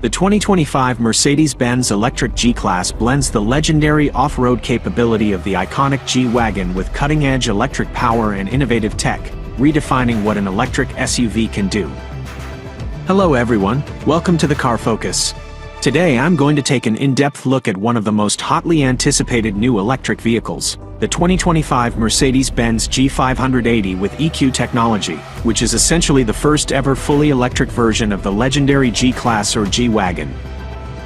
The 2025 Mercedes-Benz electric G-Class blends the legendary off-road capability of the iconic G-Wagon with cutting-edge electric power and innovative tech, redefining what an electric SUV can do. Hello everyone, welcome to the Car Focus. Today I'm going to take an in-depth look at one of the most hotly anticipated new electric vehicles, the 2025 Mercedes-Benz G580 with EQ technology, which is essentially the first ever fully electric version of the legendary G-Class or G-Wagon.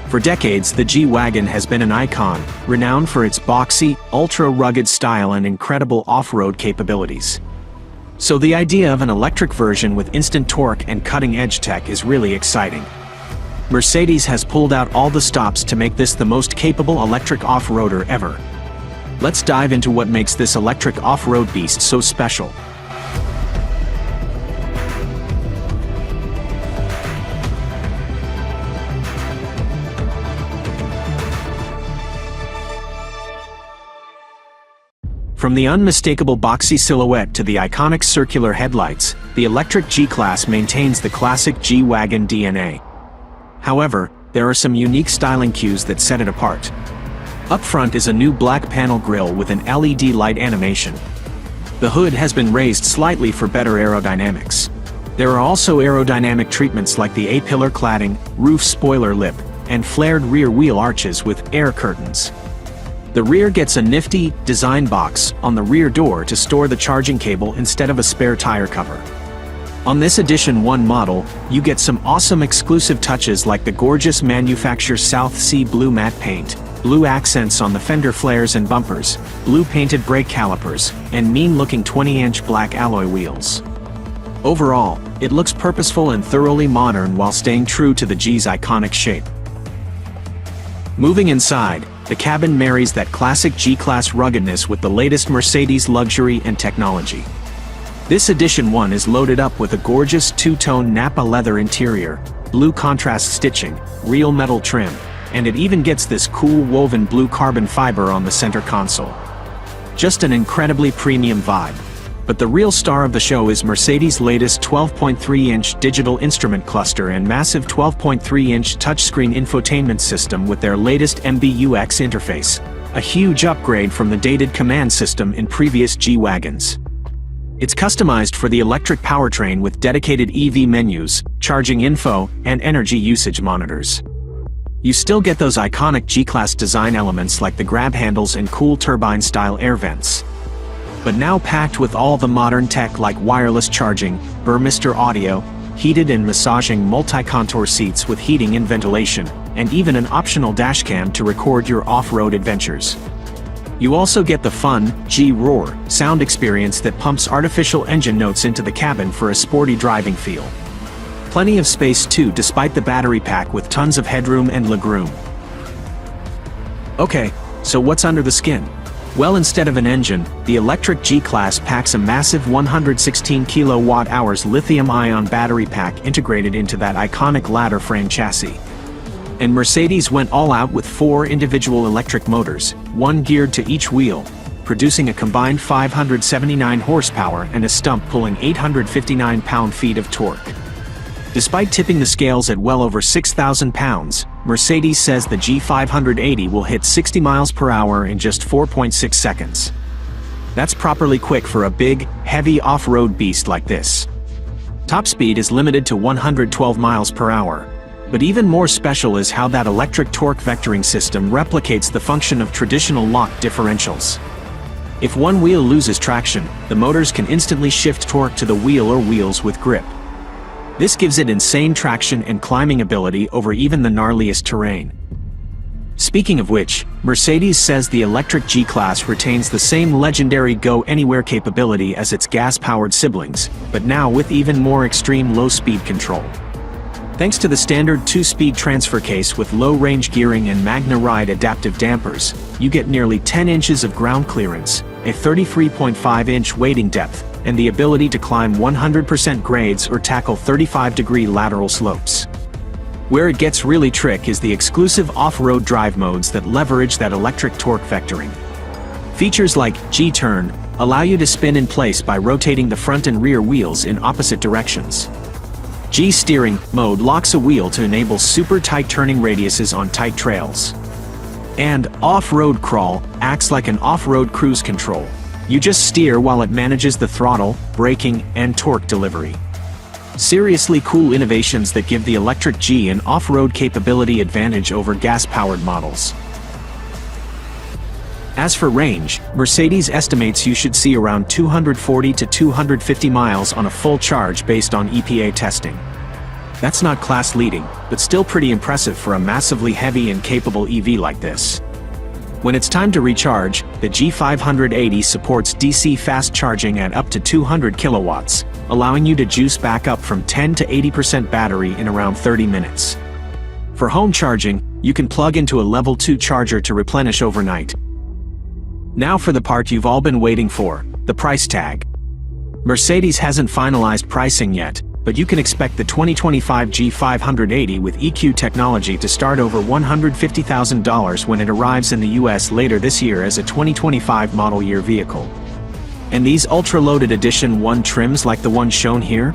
For decades, the G-Wagon has been an icon, renowned for its boxy, ultra-rugged style and incredible off-road capabilities. So the idea of an electric version with instant torque and cutting-edge tech is really exciting. Mercedes has pulled out all the stops to make this the most capable electric off-roader ever. Let's dive into what makes this electric off-road beast so special. From the unmistakable boxy silhouette to the iconic circular headlights, the electric G-Class maintains the classic G-Wagon DNA. However, there are some unique styling cues that set it apart. Up front is a new black panel grille with an LED light animation. The hood has been raised slightly for better aerodynamics. There are also aerodynamic treatments like the A-pillar cladding, roof spoiler lip, and flared rear wheel arches with air curtains. The rear gets a nifty design box on the rear door to store the charging cable instead of a spare tire cover. On this Edition 1 model, you get some awesome exclusive touches like the gorgeous manufacturer South Sea blue matte paint, blue accents on the fender flares and bumpers, blue painted brake calipers, and mean-looking 20-inch black alloy wheels. Overall, it looks purposeful and thoroughly modern while staying true to the G's iconic shape. Moving inside, the cabin marries that classic G-Class ruggedness with the latest Mercedes luxury and technology. This Edition 1 is loaded up with a gorgeous two-tone Napa leather interior, blue contrast stitching, real metal trim, and it even gets this cool woven blue carbon fiber on the center console. Just an incredibly premium vibe. But the real star of the show is Mercedes' latest 12.3-inch digital instrument cluster and massive 12.3-inch touchscreen infotainment system with their latest MBUX interface, a huge upgrade from the dated command system in previous G-Wagons. It's customized for the electric powertrain with dedicated EV menus, charging info, and energy usage monitors. You still get those iconic G-Class design elements like the grab handles and cool turbine-style air vents. But now packed with all the modern tech like wireless charging, Burmester audio, heated and massaging multi-contour seats with heating and ventilation, and even an optional dashcam to record your off-road adventures. You also get the fun, G-Roar, sound experience that pumps artificial engine notes into the cabin for a sporty driving feel. Plenty of space too despite the battery pack with tons of headroom and legroom. Okay, so what's under the skin? Well, instead of an engine, the electric G-Class packs a massive 116 kWh lithium-ion battery pack integrated into that iconic ladder frame chassis. And Mercedes went all out with 4 individual electric motors, one geared to each wheel, producing a combined 579 horsepower and a stump pulling 859 pound-feet of torque. Despite tipping the scales at well over 6,000 pounds, Mercedes says the G580 will hit 60 miles per hour in just 4.6 seconds. That's properly quick for a big, heavy off-road beast like this. Top speed is limited to 112 miles per hour. But even more special is how that electric torque vectoring system replicates the function of traditional lock differentials. If one wheel loses traction, the motors can instantly shift torque to the wheel or wheels with grip. This gives it insane traction and climbing ability over even the gnarliest terrain. Speaking of which, Mercedes says the electric G-Class retains the same legendary go-anywhere capability as its gas-powered siblings, but now with even more extreme low-speed control. Thanks to the standard 2-speed transfer case with low-range gearing and Magna Ride adaptive dampers, you get nearly 10 inches of ground clearance, a 33.5-inch wading depth, and the ability to climb 100% grades or tackle 35-degree lateral slopes. Where it gets really tricky is the exclusive off-road drive modes that leverage that electric torque vectoring. Features like G-Turn allow you to spin in place by rotating the front and rear wheels in opposite directions. G steering mode locks a wheel to enable super tight turning radiuses on tight trails. And off-road crawl acts like an off-road cruise control. You just steer while it manages the throttle, braking, and torque delivery. Seriously cool innovations that give the electric G an off-road capability advantage over gas-powered models. As for range, Mercedes estimates you should see around 240 to 250 miles on a full charge based on EPA testing. That's not class-leading, but still pretty impressive for a massively heavy and capable EV like this. When it's time to recharge, the G580 supports DC fast charging at up to 200 kilowatts, allowing you to juice back up from 10 to 80% battery in around 30 minutes. For home charging, you can plug into a level 2 charger to replenish overnight. Now for the part you've all been waiting for, the price tag. Mercedes hasn't finalized pricing yet, but you can expect the 2025 G580 with EQ technology to start over $150,000 when it arrives in the US later this year as a 2025 model year vehicle. And these ultra-loaded Edition 1 trims like the one shown here?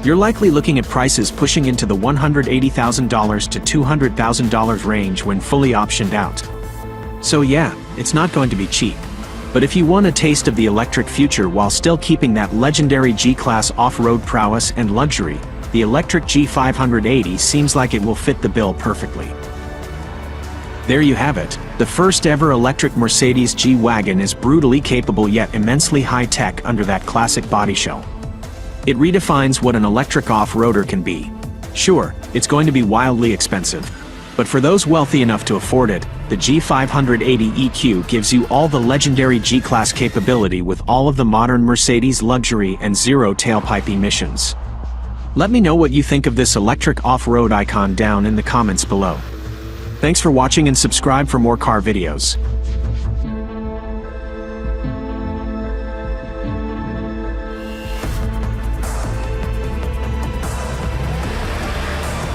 You're likely looking at prices pushing into the $180,000 to $200,000 range when fully optioned out. So yeah, it's not going to be cheap. But if you want a taste of the electric future while still keeping that legendary G-Class off-road prowess and luxury, the electric G580 seems like it will fit the bill perfectly. There you have it. The first ever electric Mercedes G-Wagon is brutally capable yet immensely high-tech under that classic body shell. It redefines what an electric off-roader can be. Sure, it's going to be wildly expensive. But for those wealthy enough to afford it, the G580 EQ gives you all the legendary G-Class capability with all of the modern Mercedes luxury and zero tailpipe emissions. Let me know what you think of this electric off-road icon down in the comments below. Thanks for watching and subscribe for more car videos.